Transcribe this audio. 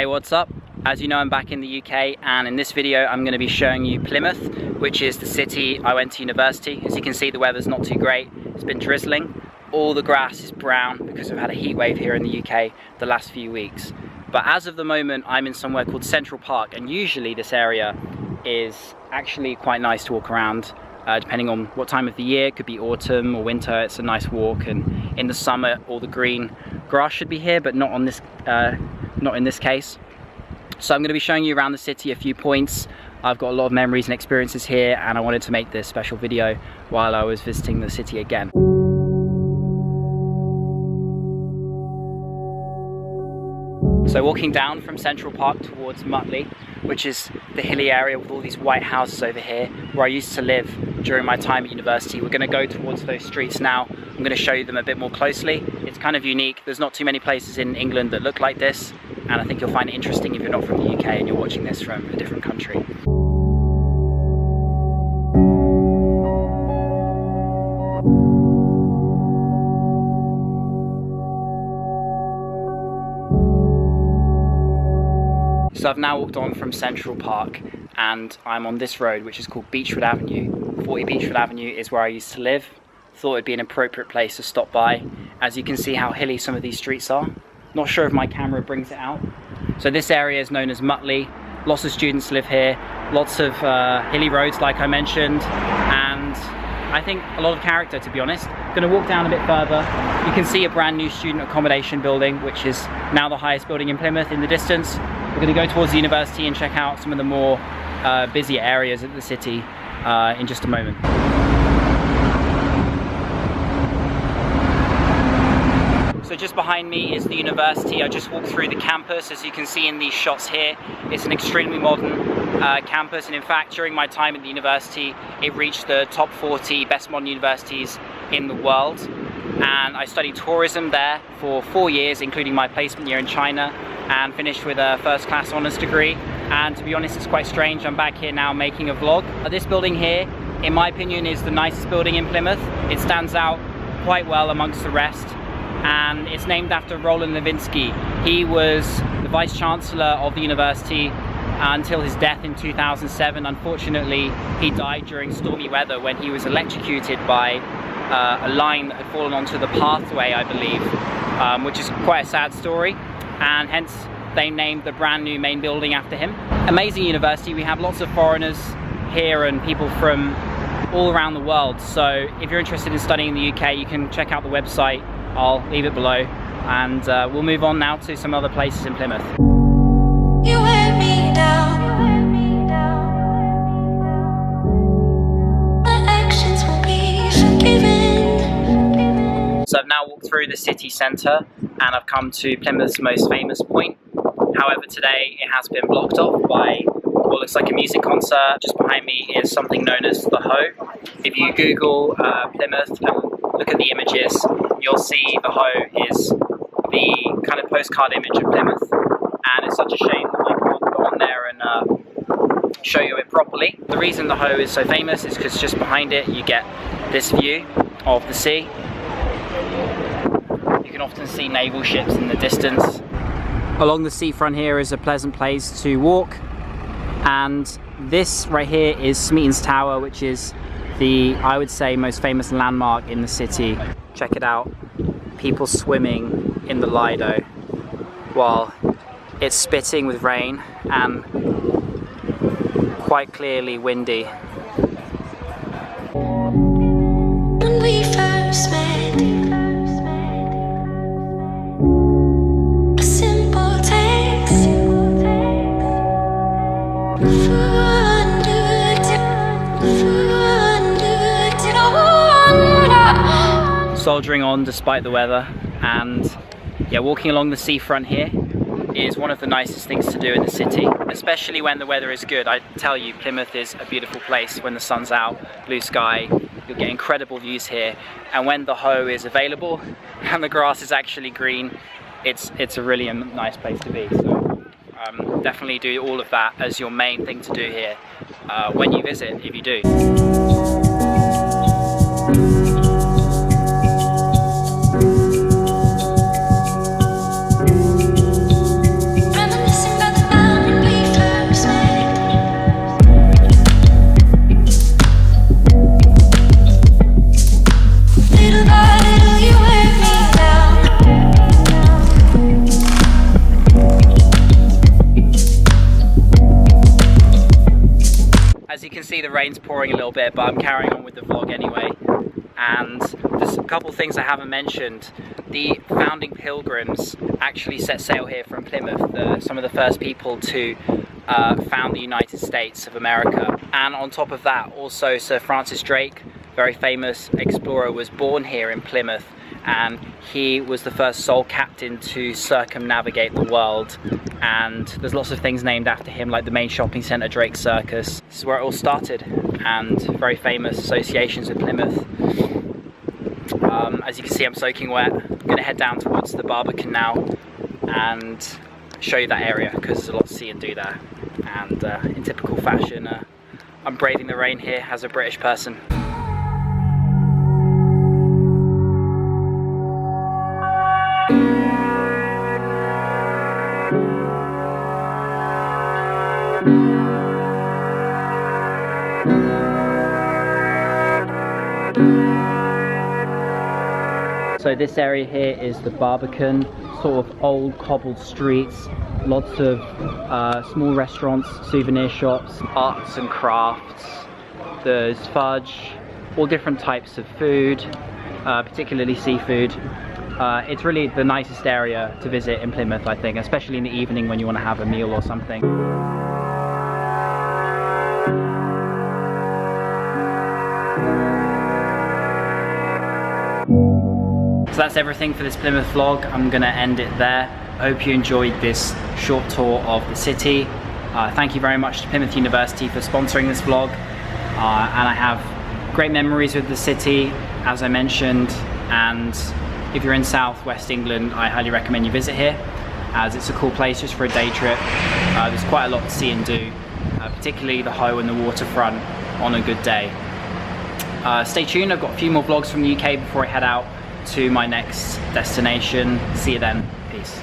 Hey, what's up? As you know, I'm back in the UK, and in this video I'm going to be showing you Plymouth, which is the city I went to university. As you can see, the weather's not too great. It's been drizzling. All the grass is brown because we've had a heat wave here in the UK the last few weeks. But as of the moment, I'm in somewhere called Central Park, and usually this area is actually quite nice to walk around. Depending on what time of the year, it could be autumn or winter, it's a nice walk, and in the summer all the green grass should be here, but not in this case. So I'm going to be showing you around the city a few points. I've got a lot of memories and experiences here, and I wanted to make this special video while I was visiting the city again. So walking down from Central Park towards Mutley, which is the hilly area with all these white houses over here, where I used to live during my time at university. We're going to go towards those streets now. I'm going to show you them a bit more closely. It's kind of unique. There's not too many places in England that look like this, and I think you'll find it interesting if you're not from the UK and you're watching this from a different country. So I've now walked on from Central Park, and I'm on this road which is called Beechwood Avenue. 40 Beechwood Avenue is where I used to live. Thought it'd be an appropriate place to stop by. As you can see how hilly some of these streets are. Not sure if my camera brings it out. So this area is known as Mutley. Lots of students live here. Lots of hilly roads like I mentioned, and I think a lot of character, to be honest. Going to walk down a bit further. You can see a brand new student accommodation building, which is now the highest building in Plymouth in the distance. We're going to go towards the university and check out some of the more busier areas of the city in just a moment. So just behind me is the university. I just walked through the campus. As you can see in these shots here, it's an extremely modern campus, and in fact during my time at the university it reached the top 40 best modern universities in the world. And I studied tourism there for 4 years, including my placement year in China, and finished with a first-class honours degree. And to be honest, it's quite strange. I'm back here now making a vlog. This building here, in my opinion, is the nicest building in Plymouth. It stands out quite well amongst the rest, and it's named after Roland Levinsky. He was the Vice-Chancellor of the university until his death in 2007. Unfortunately, he died during stormy weather when he was electrocuted by a line that had fallen onto the pathway, I believe, which is quite a sad story, and hence they named the brand new main building after him. Amazing university. We have lots of foreigners here and people from all around the world, so if you're interested in studying in the UK, you can check out the website. I'll leave it below, and we'll move on now to some other places in Plymouth. You wear me down. My actions will be forgiven. So I've now walked through the city centre, and I've come to Plymouth's most famous point. However, today it has been blocked off by what looks like a music concert. Just behind me is something known as the Hoe. If you Google Plymouth and look at the images, you'll see the Hoe is the kind of postcard image of Plymouth, and it's such a shame that I can't go on there and show you it properly. The reason the Hoe is so famous is because just behind it you get this view of the sea. You can often see naval ships in the distance. Along the seafront here is a pleasant place to walk, and this right here is Smeaton's Tower, which is the, I would say, most famous landmark in the city. Check it out. People swimming in the Lido while it's spitting with rain and quite clearly windy. When we first met, a simple text. Soldiering on despite the weather, and yeah, walking along the seafront here is one of the nicest things to do in the city, especially when the weather is good. I tell you, Plymouth is a beautiful place when the sun's out, blue sky. You'll get incredible views here, and when the Hoe is available and the grass is actually green, it's a really nice place to be. So definitely do all of that as your main thing to do here when you visit, if you do. Reminiscing as you can see, the rain's pouring a little bit, but I'm carrying on with the vlog anyway. And there's a couple things I haven't mentioned. The founding pilgrims actually set sail here from Plymouth, some of the first people to found the United States of America. And on top of that, also Sir Francis Drake, very famous explorer, was born here in Plymouth, and he was the first sole captain to circumnavigate the world. And there's lots of things named after him, like the main shopping centre, Drake Circus. This is where it all started, and very famous associations with Plymouth. As you can see, I'm soaking wet. I'm going to head down towards the Barbican now and show you that area, because there's a lot to see and do there. And in typical fashion, I'm braving the rain here as a British person. So this area here is the Barbican, sort of old cobbled streets, lots of small restaurants, souvenir shops, arts and crafts. There's fudge, all different types of food, particularly seafood. It's really the nicest area to visit in Plymouth, I think, especially in the evening when you want to have a meal or something. So that's everything for this Plymouth vlog. I'm going to end it there. I hope you enjoyed this short tour of the city. Thank you very much to Plymouth University for sponsoring this vlog. And I have great memories with the city, as I mentioned. And if you're in South West England, I highly recommend you visit here, as it's a cool place just for a day trip. There's quite a lot to see and do, particularly the Hoe and the waterfront on a good day. Stay tuned, I've got a few more vlogs from the UK before I head out to my next destination. See you then. Peace.